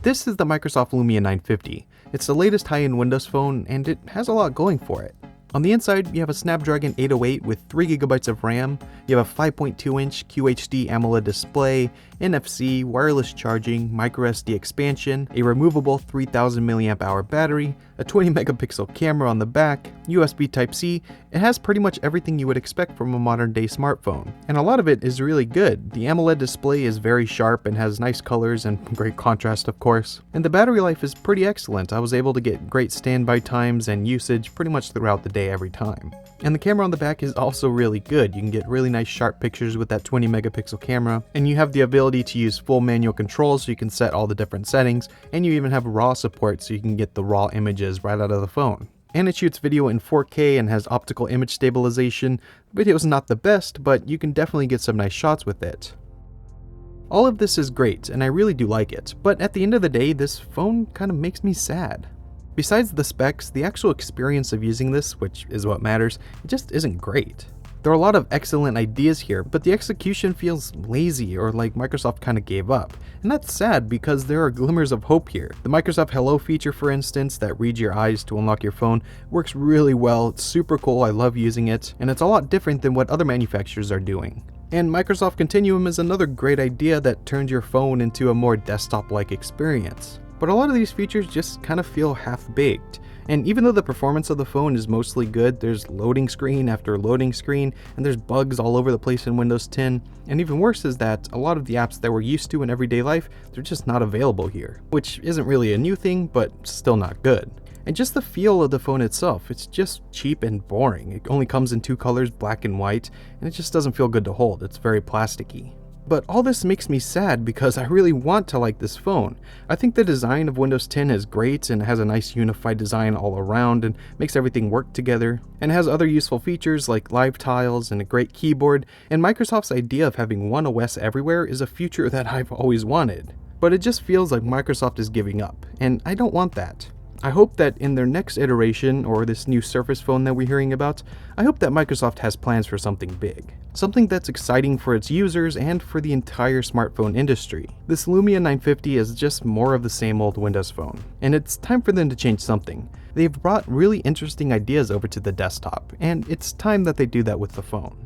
This is the Microsoft Lumia 950. It's the latest high-end Windows phone, and it has a lot going for it. On the inside, you have a Snapdragon 808 with 3GB of RAM, you have a 5.2-inch QHD AMOLED display, NFC, wireless charging, microSD expansion, a removable 3000 mAh battery, a 20-megapixel camera on the back, USB Type-C. It has pretty much everything you would expect from a modern-day smartphone, and a lot of it is really good. The AMOLED display is very sharp and has nice colors and great contrast, of course. And the battery life is pretty excellent. I was able to get great standby times and usage pretty much throughout the day every time. And the camera on the back is also really good. You can get really nice sharp pictures with that 20-megapixel camera, and you have the ability to use full manual controls so you can set all the different settings, and you even have RAW support so you can get the raw images right out of the phone. And it shoots video in 4K and has optical image stabilization. The video is not the best, but you can definitely get some nice shots with it. All of this is great, and I really do like it, but at the end of the day, this phone kind of makes me sad. Besides the specs, the actual experience of using this, which is what matters, it just isn't great. There are a lot of excellent ideas here, but the execution feels lazy or like Microsoft kind of gave up. And that's sad because there are glimmers of hope here. The Microsoft Hello feature, for instance, that reads your eyes to unlock your phone, works really well. It's super cool, I love using it, and it's a lot different than what other manufacturers are doing. And Microsoft Continuum is another great idea that turns your phone into a more desktop-like experience. But a lot of these features just kind of feel half-baked. And even though the performance of the phone is mostly good, there's loading screen after loading screen, and there's bugs all over the place in Windows 10. And even worse is that a lot of the apps that we're used to in everyday life, they're just not available here. Which isn't really a new thing, but still not good. And just the feel of the phone itself, it's just cheap and boring. It only comes in two colors, black and white, and it just doesn't feel good to hold. It's very plasticky. But all this makes me sad because I really want to like this phone. I think the design of Windows 10 is great and has a nice unified design all around and makes everything work together, and has other useful features like live tiles and a great keyboard, and Microsoft's idea of having one OS everywhere is a future that I've always wanted. But it just feels like Microsoft is giving up, and I don't want that. I hope that in their next iteration, or this new Surface phone that we're hearing about, I hope that Microsoft has plans for something big. Something that's exciting for its users and for the entire smartphone industry. This Lumia 950 is just more of the same old Windows phone, and it's time for them to change something. They've brought really interesting ideas over to the desktop, and it's time that they do that with the phone.